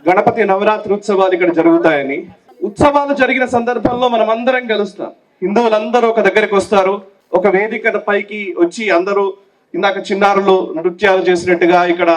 గణపతి నవరాత్రి ఉత్సవాలు ఇక్కడ జరుగుతాయని. ఉత్సవాలు జరిగిన సందర్భంలో మనం అందరం కలుస్తాం. హిందువులందరూ ఒక దగ్గరికి వస్తారు, ఒక వేదిక పైకి వచ్చి అందరూ ఇందాక చిన్నారులు నృత్యాలు చేసినట్టుగా ఇక్కడ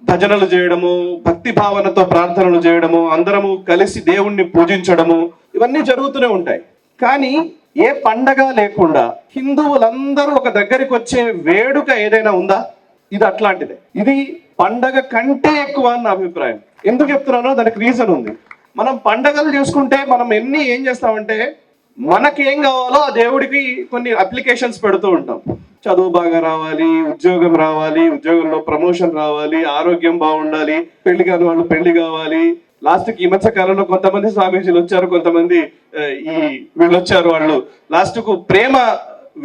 భజనలు చేయడము, భక్తి భావనతో ప్రార్థనలు చేయడము, అందరము కలిసి దేవుణ్ణి పూజించడము, ఇవన్నీ జరుగుతూనే ఉంటాయి. కానీ ఏ పండగ లేకుండా హిందువులందరూ ఒక దగ్గరికి వచ్చే వేడుక ఏదైనా ఉందా? ఇది అట్లాంటిదే. ఇది పండగ కంటే ఎక్కువ అని నా అభిప్రాయం. ఎందుకు చెప్తున్నానో దానికి రీజన్ ఉంది. మనం పండగలు చేసుకుంటే మనం ఏం చేస్తామంటే మనకేం కావాలో ఆ దేవుడికి కొన్ని అప్లికేషన్స్ పెడుతూ ఉంటాం. చదువు బాగా రావాలి, ఉద్యోగం రావాలి, ఉద్యోగంలో ప్రమోషన్ రావాలి, ఆరోగ్యం బాగుండాలి, పెళ్లి కాని వాళ్ళు పెళ్లి కావాలి. లాస్ట్ కి ఈ మధ్య కాలంలో కొంతమంది స్వామీజీలు వచ్చారు, కొంతమంది వీళ్ళు వచ్చారు. వాళ్ళు లాస్ట్ కు ప్రేమ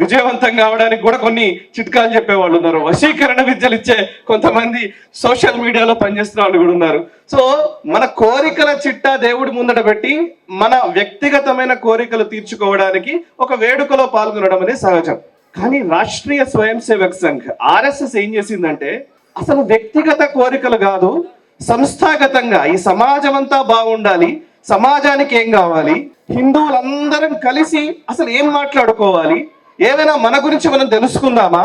విజయవంతం కావడానికి కూడా కొన్ని చిట్కాలు చెప్పేవాళ్ళు ఉన్నారు. వశీకరణ విద్యలు ఇచ్చే కొంతమంది సోషల్ మీడియాలో పనిచేస్తున్న వాళ్ళు కూడా ఉన్నారు. సో మన కోరికల చిట్టా దేవుడి ముందట పెట్టి మన వ్యక్తిగతమైన కోరికలు తీర్చుకోవడానికి ఒక వేడుకలో పాల్గొనడం అనేది సహజం. కానీ రాష్ట్రీయ స్వయం సేవక్ సంఘ్ RSS ఏం చేసిందంటే అసలు వ్యక్తిగత కోరికలు కాదు, సంస్థాగతంగా ఈ సమాజం అంతా బాగుండాలి, సమాజానికి ఏం కావాలి, హిందువులందరం కలిసి అసలు ఏం మాట్లాడుకోవాలి, ఏమైనా మన గురించి మనం తెలుసుకుందామా,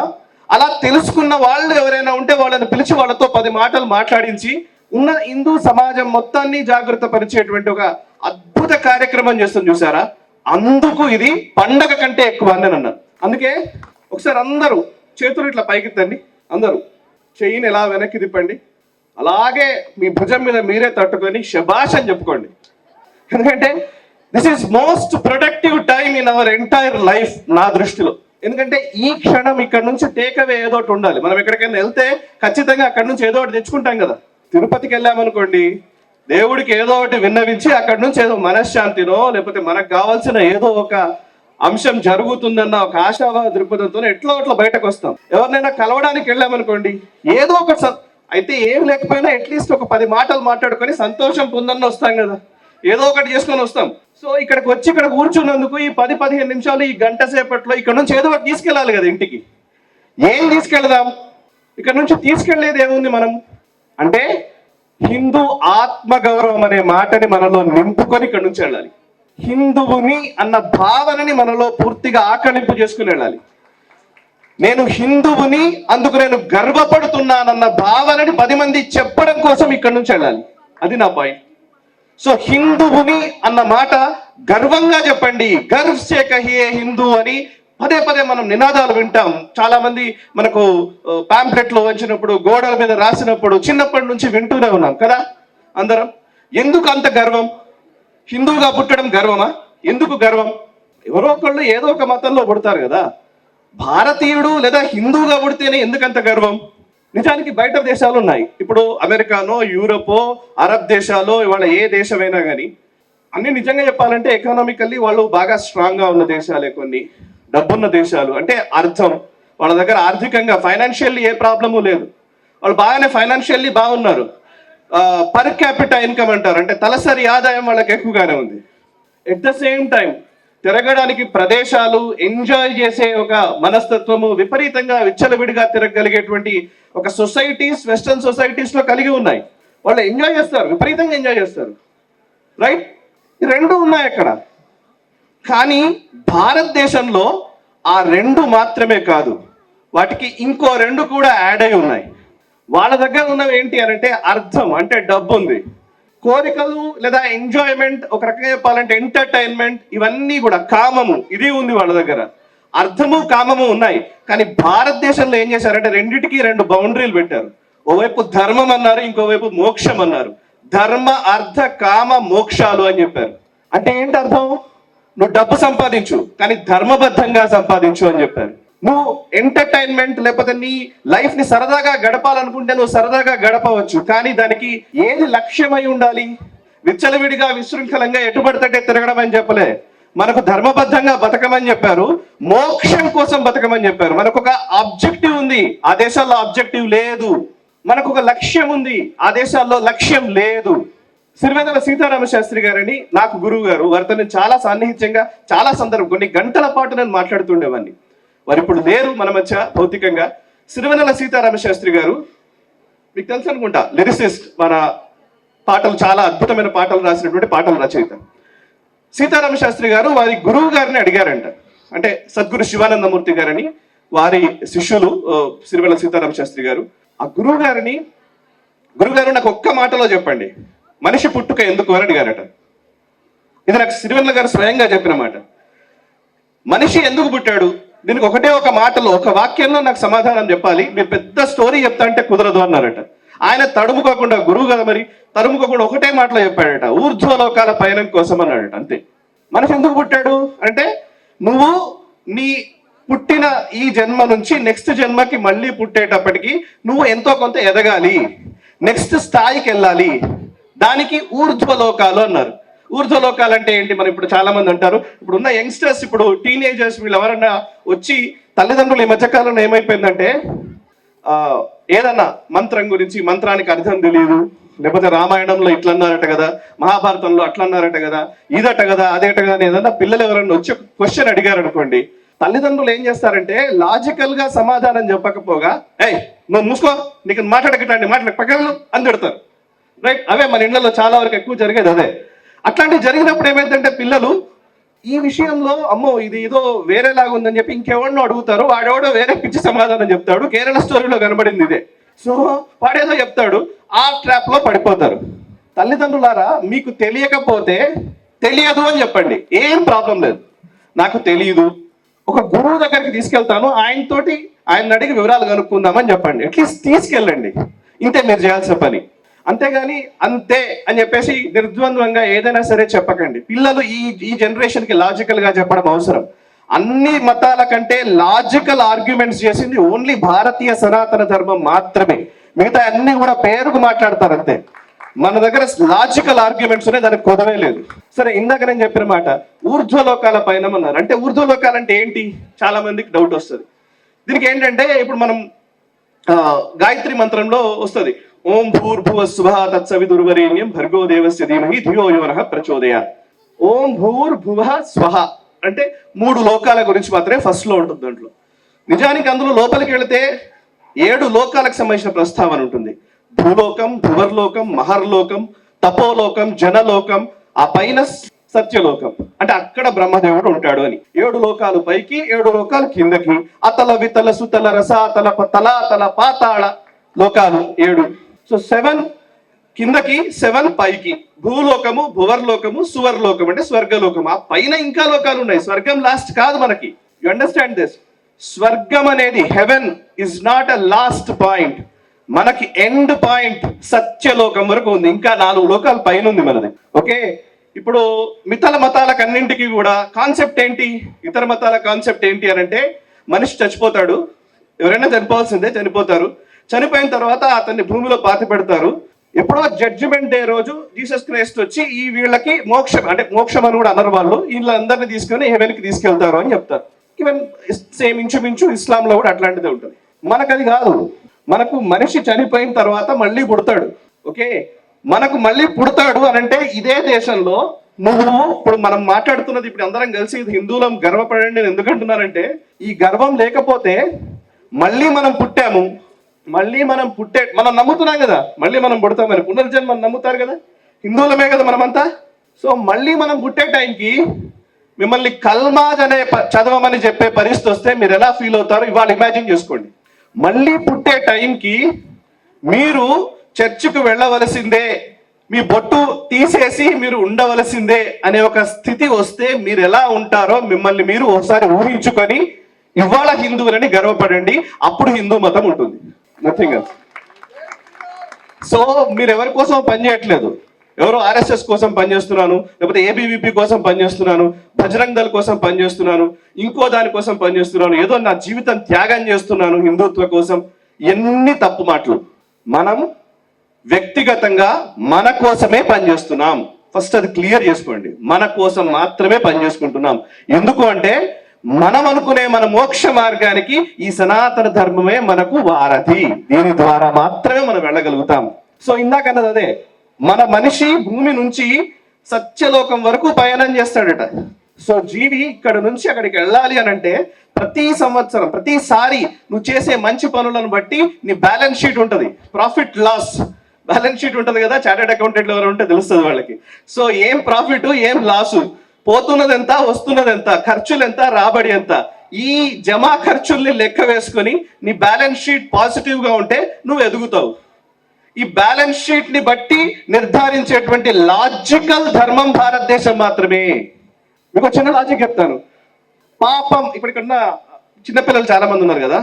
అలా తెలుసుకున్న వాళ్ళు ఎవరైనా ఉంటే వాళ్ళని పిలిచి వాళ్ళతో 10 మాటలు మాట్లాడించి ఉన్న హిందూ సమాజం మొత్తాన్ని జాగృత పరిచేటువంటి ఒక అద్భుత కార్యక్రమం చేస్తుంది చూసారా. అందుకు ఇది పండగ కంటే ఎక్కువ అని అన్నారు. అందుకే ఒకసారి అందరూ చేతులు ఇట్లా పైకెత్తండి, అందరూ చెయ్యిని ఎలా వెనక్కి తిప్పండి, అలాగే మీ భుజం మీద మీరే తట్టుకొని శబాష్ అని చెప్పుకోండి. ఎందుకంటే this is most productive time in our entire life నా దృష్టిలో. ఎందుకంటే ఈ క్షణం ఇక్కడ నుంచి టేక్అవే ఏదో ఒకటి ఉండాలి. మనం ఎక్కడికైనా వెళ్తే ఖచ్చితంగా అక్కడి నుంచి ఏదో ఒకటి తెచ్చుకుంటాం కదా. తిరుపతికి వెళ్ళామనుకోండి, దేవుడికి ఏదో ఒకటి విన్నవించి అక్కడి నుంచి ఏదో మనశ్శాంతినో లేకపోతే మనకు కావాల్సిన ఏదో ఒక అంశం జరుగుతుందన్న ఒక ఆశావాద దృక్పథంతో ఎట్లా అట్లా బయటకు వస్తాం. ఎవరినైనా కలవడానికి వెళ్ళామనుకోండి, ఏదో ఒక అయితే ఏం లేకపోయినా అట్లీస్ట్ ఒక 10 మాటలు మాట్లాడుకొని సంతోషం పొందన్న వస్తాం కదా, ఏదో ఒకటి చేసుకొని వస్తాం. సో ఇక్కడికి వచ్చి ఇక్కడ కూర్చున్నందుకు ఈ 10-15 నిమిషాలు, ఈ గంట సేపట్లో ఇక్కడ నుంచి ఏదో ఒకటి తీసుకెళ్ళాలి కదా ఇంటికి. ఏం తీసుకెళ్దాం? ఇక్కడ నుంచి తీసుకెళ్లేది ఏముంది మనం అంటే హిందూ ఆత్మగౌరవం అనే మాటని మనలో నింపుకొని ఇక్కడ నుంచి వెళ్ళాలి. హిందువుని అన్న భావనని మనలో పూర్తిగా ఆకలింపు చేసుకుని వెళ్ళాలి. నేను హిందువుని, అందుకు నేను గర్వపడుతున్నానన్న భావనని 10 మంది చెప్పడం కోసం ఇక్కడ నుంచి వెళ్ళాలి. అది నా పాయింట్. సో హిందువుని అన్న మాట గర్వంగా చెప్పండి, గర్వ్ సే కహియే హిందూ అని పదే పదే మనం నినాదాలు వింటాం. చాలా మంది మనకు పాంప్లెట్లు వంచినప్పుడు, గోడల మీద రాసినప్పుడు చిన్నప్పటి నుంచి వింటూనే ఉన్నాం కదా అందరం. ఎందుకు అంత గర్వం? హిందువుగా పుట్టడం గర్వమా? ఎందుకు గర్వం? ఎవరో ఒకళ్ళు ఏదో ఒక మతంలో పుడతారు కదా. భారతీయుడు లేదా హిందువుగా పుడితేనే ఎందుకంత గర్వం? నిజానికి బయట దేశాలు ఉన్నాయి. ఇప్పుడు అమెరికానో, యూరోపో, అరబ్ దేశాలో, ఇవాళ ఏ దేశమైనా కానీ అన్ని నిజంగా చెప్పాలంటే ఎకనామికల్లీ వాళ్ళు బాగా స్ట్రాంగ్గా ఉన్న దేశాలే కొన్ని, డబ్బున్న దేశాలు. అంటే అర్థం వాళ్ళ దగ్గర ఆర్థికంగా ఫైనాన్షియల్లీ ఏ ప్రాబ్లము లేదు, వాళ్ళు బాగానే ఫైనాన్షియల్లీ బాగున్నారు. పర్ క్యాపిటల్ ఇన్కమ్ అంటారు, అంటే తలసరి ఆదాయం వాళ్ళకి ఎక్కువగానే ఉంది. ఎట్ ద సేమ్ టైం తిరగడానికి ప్రదేశాలు, ఎంజాయ్ చేసే ఒక మనస్తత్వము, విపరీతంగా విచ్చలవిడిగా తిరగగలిగేటువంటి ఒక సొసైటీస్ వెస్టర్న్ సొసైటీస్ లో కలిగి ఉన్నాయి. వాళ్ళు ఎంజాయ్ చేస్తారు, విపరీతంగా ఎంజాయ్ చేస్తారు, రైట్? ఈ రెండు ఉన్నాయి అక్కడ. కానీ భారతదేశంలో ఆ 2 మాత్రమే కాదు, వాటికి ఇంకో 2 కూడా యాడ్ అయి ఉన్నాయి. వాళ్ళ దగ్గర ఉన్నవి ఏంటి అంటే అర్థం, అంటే డబ్బు ఉంది, కోరికలు లేదా ఎంజాయ్మెంట్, ఒక రకంగా చెప్పాలంటే ఎంటర్టైన్మెంట్, ఇవన్నీ కూడా కామము, ఇది ఉంది వాళ్ళ దగ్గర. అర్థము కామము ఉన్నాయి. కానీ భారతదేశంలో ఏం చేశారంటే రెండిటికి 2 బౌండరీలు పెట్టారు. ఓవైపు ధర్మం అన్నారు, ఇంకోవైపు మోక్షం అన్నారు. ధర్మ, అర్థ, కామ, మోక్షాలు అని చెప్పారు. అంటే ఏంటి అర్థం? నువ్వు డబ్బు సంపాదించు కానీ ధర్మబద్ధంగా సంపాదించు అని చెప్పారు. నువ్వు ఎంటర్టైన్మెంట్ లేకపోతే నీ లైఫ్ ని సరదాగా గడపాలనుకుంటే నువ్వు సరదాగా గడపవచ్చు, కానీ దానికి ఏది లక్ష్యమై ఉండాలి? విచ్చలవిడిగా విశృంఖలంగా ఎటుబడితే తిరగడం అని చెప్పలే. మనకు ధర్మబద్ధంగా బతకమని చెప్పారు, మోక్షం కోసం బతకమని చెప్పారు. మనకు ఒక ఆబ్జెక్టివ్ ఉంది, ఆ దేశాల్లో ఆబ్జెక్టివ్ లేదు. మనకు ఒక లక్ష్యం ఉంది, ఆ దేశాల్లో లక్ష్యం లేదు. సిరివెన్నెల సీతారామ శాస్త్రి గారని నాకు గురువు గారు, వారితో నేను చాలా సాన్నిహిత్యంగా చాలా సందర్భం కొన్ని గంటల పాటు నేను మాట్లాడుతుండేవాడిని. వారు ఇప్పుడు లేరు మన మధ్య భౌతికంగా. సిరివెన్నెల సీతారామ శాస్త్రి గారు మీకు తెలుసు అనుకుంటా, లిరిసిస్ట్, మన పాటలు, చాలా అద్భుతమైన పాటలు రాసినటువంటి పాటల రచయిత. సీతారామ శాస్త్రి గారు వారి గురువు గారిని అడిగారంట, అంటే సద్గురు శివానందమూర్తి గారని వారి శిష్యులు సిరివెల్ల సీతారామ శాస్త్రి గారు. ఆ గురుగారు నాకు ఒక్క మాటలో చెప్పండి, మనిషి పుట్టుక ఎందుకు అని అడిగారట. ఇది నాకు సిరివెల్ల గారు స్వయంగా చెప్పిన మాట. మనిషి ఎందుకు పుట్టాడు, దీనికి ఒకటే ఒక మాటలో, ఒక వాక్యంలో నాకు సమాధానం చెప్పాలి, మీరు పెద్ద స్టోరీ చెప్తా అంటే కుదరదు అన్నారట. ఆయన తడుముకోకుండా, గురువు కదా మరి, తడుముకోకుండా ఒకటే మాటలో చెప్పాడట, ఊర్ధ్వలోకాల పయనం కోసం అన్నాడట. అంతే. మనిషి ఎందుకు పుట్టాడు అంటే, నువ్వు నీ పుట్టిన ఈ జన్మ నుంచి నెక్స్ట్ జన్మకి మళ్ళీ పుట్టేటప్పటికి నువ్వు ఎంతో కొంత ఎదగాలి, నెక్స్ట్ స్థాయికి వెళ్ళాలి, దానికి ఊర్ధ్వలోకాలు అన్నారు. ఊర్ధ్వలోకాలు అంటే ఏంటి? మనం ఇప్పుడు చాలా మంది అంటారు, ఇప్పుడు ఉన్న యంగ్స్టర్స్, ఇప్పుడు టీనేజర్స్, వీళ్ళు ఎవరన్నా వచ్చి తల్లిదండ్రులు ఈ మధ్యకాలంలో ఏమైపోయిందంటే, ఏదన్నా మంత్రం గురించి, మంత్రానికి అర్థం తెలియదు, లేకపోతే రామాయణంలో ఇట్లా అన్నారట కదా, మహాభారతంలో అట్లా అన్నారట కదా, ఇదట కదా, అదేట కదా అని ఏదన్నా పిల్లలు ఎవరన్నా వచ్చి క్వశ్చన్ అడిగారు అనుకోండి, తల్లిదండ్రులు ఏం చేస్తారంటే లాజికల్ గా సమాధానం చెప్పకపోగా, ఏయ్ నువ్వు మూసుకో, నీకు మాట్లాడకటండి, మాట్లాడక పక్కన అని తిడతారు. రైట్? అవే మన ఇళ్లలో చాలా వరకు ఎక్కువ జరిగేది అదే. అట్లాంటివి జరిగినప్పుడు ఏమైందంటే పిల్లలు ఈ విషయంలో అమ్మో ఇది ఏదో వేరేలాగా ఉందని చెప్పి ఇంకెవరినో అడుగుతారు, వాడెవడో వేరే పిచ్చి సమాధానం చెప్తాడు. కేరళ స్టోరీలో కనబడింది ఇదే. సో వాడేదో చెప్తాడు, ఆ ట్రాప్ లో పడిపోతారు. తల్లిదండ్రులారా, మీకు తెలియకపోతే తెలియదు అని చెప్పండి, ఏం ప్రాబ్లం లేదు. నాకు తెలియదు, ఒక గురువు దగ్గరికి తీసుకెళ్తాను, ఆయన అడిగి వివరాలు కనుక్కుందామని చెప్పండి, అట్లీస్ట్ తీసుకెళ్ళండి. ఇంతే మీరు చేయాల్సిన పని. అంతేగాని అంతే అని చెప్పేసి నిర్ద్వంద్వంగా ఏదైనా సరే చెప్పకండి. పిల్లలు ఈ జనరేషన్ కి లాజికల్ గా చెప్పడం అవసరం. అన్ని మతాల కంటే లాజికల్ ఆర్గ్యుమెంట్స్ చేసింది ఓన్లీ భారతీయ సనాతన ధర్మం మాత్రమే. మిగతా అన్ని కూడా పేరుకు మాట్లాడతారు అంతే. మన దగ్గర లాజికల్ ఆర్గ్యుమెంట్స్ ఉన్నాయి, దానికి కొదవే లేదు. సరే, ఇందాక నేను చెప్పిన మాట ఊర్ధ్వలోకాల పయనం అన్నారు. అంటే ఊర్ధ్వలోకాలు అంటే ఏంటి? చాలా మందికి డౌట్ వస్తుంది. దీనికి ఏంటంటే, ఇప్పుడు మనం గాయత్రి మంత్రంలో వస్తుంది, ఓం భూర్భువ స్వః తత్సవితుర్వరేణ్యం భర్గో దేవస్య ధీమహి ధియో యో నః ప్రచోదయాత్. ఓం భూర్భువ స్వః అంటే 3 లోకాల గురించి మాత్రమే ఫస్ట్ లో ఉంటుంది దాంట్లో. నిజానికి అందులో లోపలికి వెళితే 7 లోకాలకు సంబంధించిన ప్రస్తావన ఉంటుంది. భూలోకం, భువర్లోకం, మహర్లోకం, తపోలోకం, జనలోకం, ఆ పైన సత్యలోకం, అంటే అక్కడ బ్రహ్మదేవుడు ఉంటాడు అని. 7 లోకాలు పైకి, 7 లోకాలు కిందకి, అతల వితల సుతల రసాతల తలాతల పాతాళ లోకాలు 7. సో 7 కిందకి, 7 పైకి. భూలోకము, భువర్లోకము, సువర్లోకం అంటే స్వర్గలోకం. ఆ పైన ఇంకా లోకాలు ఉన్నాయి. స్వర్గం లాస్ట్ కాదు మనకి. You understand this? స్వర్గం అనేది, haven is not a last point. మనకి ఎండ్ పాయింట్ సత్యలోకం వరకు ఉంది. ఇంకా 4 లోకాలు పైన ఉంది మనది. ఓకే, ఇప్పుడు మితల మతాలకు అన్నింటికి కూడా కాన్సెప్ట్ ఏంటి? ఇతర మతాల కాన్సెప్ట్ ఏంటి అని అంటే, మనిషి చచ్చిపోతాడు, ఎవరైనా చనిపోవాల్సిందే, చనిపోతారు. చనిపోయిన తర్వాత అతన్ని భూమిలో పాతి పెడతారు. ఎప్పుడో జడ్జిమెంట్ డే రోజు జీసస్ క్రైస్ట్ వచ్చి ఈ వీళ్ళకి మోక్షం, అంటే మోక్షం అని కూడా అనరు వాళ్ళు, వీళ్ళందరినీ తీసుకొని హెవెన్కి తీసుకెళ్తారు అని చెప్తారు. ఈవెన్ సేమ్ ఇంచుమించు ఇస్లాంలో కూడా అట్లాంటిదే ఉంటుంది. మనకు అది కాదు. మనకు మనిషి చనిపోయిన తర్వాత మళ్ళీ పుడతాడు. ఓకే, మనకు మళ్ళీ పుడతాడు అని అంటే ఇదే దేశంలో నువ్వు, ఇప్పుడు మనం మాట్లాడుతున్నది, ఇప్పుడు అందరం కలిసి హిందువులం గర్వపడండి నేను ఎందుకంటున్నానంటే, ఈ గర్వం లేకపోతే మళ్ళీ మనం పుట్టాము, మళ్ళీ మనం నమ్ముతున్నాం కదా, మళ్ళీ మనం పుడతామని, పునర్జన్మని నమ్ముతారు కదా, హిందువులమే కదా మనమంతా. సో మళ్ళీ మనం పుట్టే టైంకి మిమ్మల్ని కల్మాజ్ అనే చదవమని చెప్పే పరిస్థితి వస్తే మీరు ఎలా ఫీల్ అవుతారో ఇవాళ ఇమాజిన్ చేసుకోండి. మళ్ళీ పుట్టే టైంకి మీరు చర్చికి వెళ్ళవలసిందే, మీ బొట్టు తీసేసి మీరు ఉండవలసిందే అనే ఒక స్థితి వస్తే మీరు ఎలా ఉంటారో మిమ్మల్ని మీరు ఒకసారి ఊహించుకొని ఇవాళ హిందువులని గర్వపడండి. అప్పుడు హిందూ మతం ఉంటుంది, నథింగ్ ఎల్స్. సో మీరు ఎవరి కోసం పనిచేయట్లేదు, ఎవరో ఆర్ఎస్ఎస్ కోసం పనిచేస్తున్నాను, లేకపోతే ఏబీవీపీ కోసం పనిచేస్తున్నాను, బజరంగ్ దళ్ కోసం పనిచేస్తున్నాను, ఇంకో దాని కోసం పనిచేస్తున్నాను, ఏదో నా జీవితం త్యాగం చేస్తున్నాను హిందుత్వ కోసం. ఎన్ని తప్పు మాటలు. మనం వ్యక్తిగతంగా మన కోసమే పనిచేస్తున్నాం. ఫస్ట్ అది క్లియర్ చేసుకోండి. మన కోసం మాత్రమే పనిచేసుకుంటున్నాం. ఎందుకు అంటే మనం అనుకునే మన మోక్ష మార్గానికి ఈ సనాతన ధర్మమే మనకు వారధి. దీని ద్వారా మాత్రమే మనం వెళ్ళగలుగుతాం. సో ఇందాకన్నది అదే, మన మనిషి భూమి నుంచి సత్యలోకం వరకు పయనం చేస్తాడట. సో జీవి ఇక్కడ నుంచి అక్కడికి వెళ్ళాలి అని అంటే ప్రతి సంవత్సరం, ప్రతిసారి నువ్వు చేసే మంచి పనులను బట్టి నీ బ్యాలెన్స్ షీట్ ఉంటుంది, ప్రాఫిట్ లాస్. బ్యాలెన్స్ షీట్ ఉంటుంది కదా, చార్టెడ్ అకౌంటెంట్లు ఎవరు ఉంటే తెలుస్తుంది వాళ్ళకి. సో ఏం ప్రాఫిట్, ఏం లాసు, పోతున్నది ఎంత, వస్తున్నది ఎంత, ఖర్చులు ఎంత, రాబడి ఎంత, ఈ జమా ఖర్చుల్ని లెక్క వేసుకొని నీ బ్యాలెన్స్ షీట్ పాజిటివ్ గా ఉంటే నువ్వు ఎదుగుతావు. ఈ బ్యాలెన్స్ షీట్ ని బట్టి నిర్ధారించేటువంటి లాజికల్ ధర్మం భారతదేశం మాత్రమే. మీకు చిన్న లాజిక్ చెప్తాను. పాపం, ఇప్పుడు ఇక్కడ చిన్నపిల్లలు చాలా మంది ఉన్నారు కదా,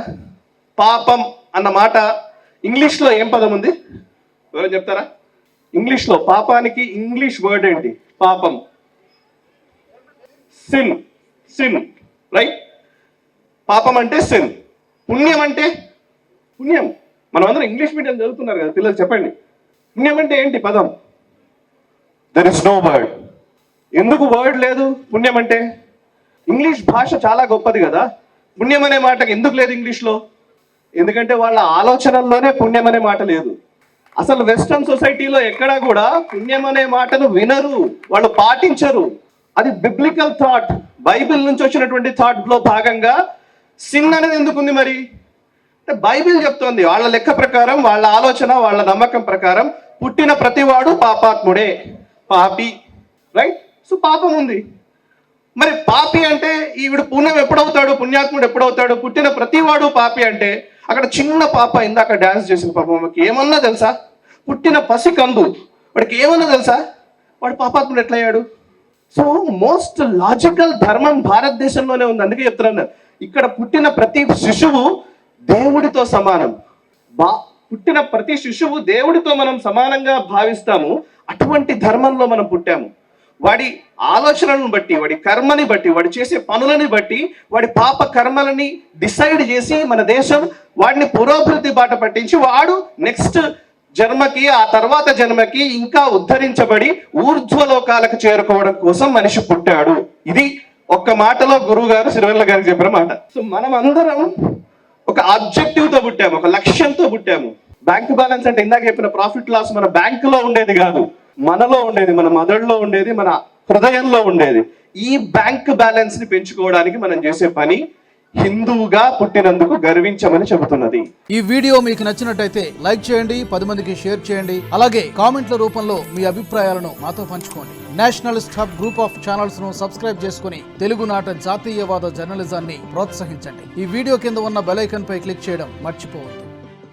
పాపం అన్న మాట ఇంగ్లీష్ లో ఏం పదం ఉంది, ఎవరు చెప్తారా? ఇంగ్లీష్ లో పాపానికి ఇంగ్లీష్ వర్డ్ ఏంటి? పాపం, సిన్. Sin, right? పాపం అంటే సిన్. పుణ్యం అంటే పుణ్యం. మనం అందరం ఇంగ్లీష్ మీడియం చదువుతున్నారు కదా పిల్లలు, చెప్పండి పుణ్యం అంటే ఏంటి పదం? There is no word. ఎందుకు వర్డ్ లేదు పుణ్యం అంటే? ఇంగ్లీష్ భాష చాలా గొప్పది కదా, పుణ్యం అనే మాటకి ఎందుకు లేదు ఇంగ్లీష్లో? ఎందుకంటే వాళ్ళ ఆలోచనల్లోనే పుణ్యం అనే మాట లేదు. అసలు వెస్టర్న్ సొసైటీలో ఎక్కడా కూడా పుణ్యం అనే మాటను వినరు, వాళ్ళు పాటించరు. అది బిబ్లికల్ థాట్, బైబిల్ నుంచి వచ్చినటువంటి థాట్ లో భాగంగా సిన్ అనేది ఎందుకుంది మరి అంటే బైబిల్ చెప్తోంది వాళ్ళ లెక్క ప్రకారం, వాళ్ళ ఆలోచన, వాళ్ళ నమ్మకం ప్రకారం పుట్టిన ప్రతివాడు పాపాత్ముడే, పాపి, రైట్? సో పాపం ఉంది. మరి పాపి అంటే ఈవిడ పుణ్యం ఎప్పుడవుతాడు, పుణ్యాత్ముడు ఎప్పుడవుతాడు? పుట్టిన ప్రతివాడు పాపి అంటే అక్కడ చిన్న పాప ఇందాక డాన్స్ చేసిన పాపకి ఏమన్నా తెలుసా? పుట్టిన పసి కందు వాడికి ఏమన్నా తెలుసా? వాడు పాపాత్ముడు ఎట్లయ్యాడు? సో మోస్ట్ లాజికల్ ధర్మం భారతదేశంలోనే ఉంది. అందుకే చెప్తున్నాను, ఇక్కడ పుట్టిన ప్రతి శిశువు దేవుడితో సమానం. పుట్టిన ప్రతి శిశువు దేవుడితో మనం సమానంగా భావిస్తాము. అటువంటి ధర్మంలో మనం పుట్టాము. వాడి ఆలోచనలను బట్టి, వాడి కర్మని బట్టి, వాడి చేసే పనులని బట్టి, వాడి పాప కర్మలని డిసైడ్ చేసి మన దేశం వాడిని పురోభివృద్ధి బాట పట్టించి వాడు నెక్స్ట్ జన్మకి, ఆ తర్వాత జన్మకి ఇంకా ఉద్ధరించబడి ఊర్ధ్వలోకాలకు చేరుకోవడం కోసం మనిషి పుట్టాడు. ఇది ఒక్క మాటలో గురువు గారు సిరివెల్ల గారికి చెప్పిన మాట. సో మనం అందరం ఒక ఆబ్జెక్టివ్ తో పుట్టాము, ఒక లక్ష్యంతో పుట్టాము. బ్యాంక్ బ్యాలెన్స్ అంటే ఇందాక చెప్పిన ప్రాఫిట్ లాస్ మన బ్యాంకులో ఉండేది కాదు, మనలో ఉండేది, మన మెదడులో ఉండేది, మన హృదయంలో ఉండేది. ఈ బ్యాంక్ బ్యాలెన్స్ ని పెంచుకోవడానికి మనం చేసే పని హిందువుగా పుట్టినందుకు గర్వించమని చెబుతున్నది. ఈ వీడియో మీకు నచ్చినట్టయితే లైక్ చేయండి, 10 మందికి షేర్ చేయండి. అలాగే కామెంట్ల రూపంలో మీ అభిప్రాయాలను మాతో పంచుకోండి. Nationalist hub group of channels ను సబ్స్క్రైబ్ చేసుకుని తెలుగునాట జాతీయవాద జర్నలిజాన్ని ప్రోత్సహించండి. ఈ వీడియో కింద ఉన్న బెల్ ఐకాన్ పై క్లిక్ చేయడం మర్చిపోవద్దు.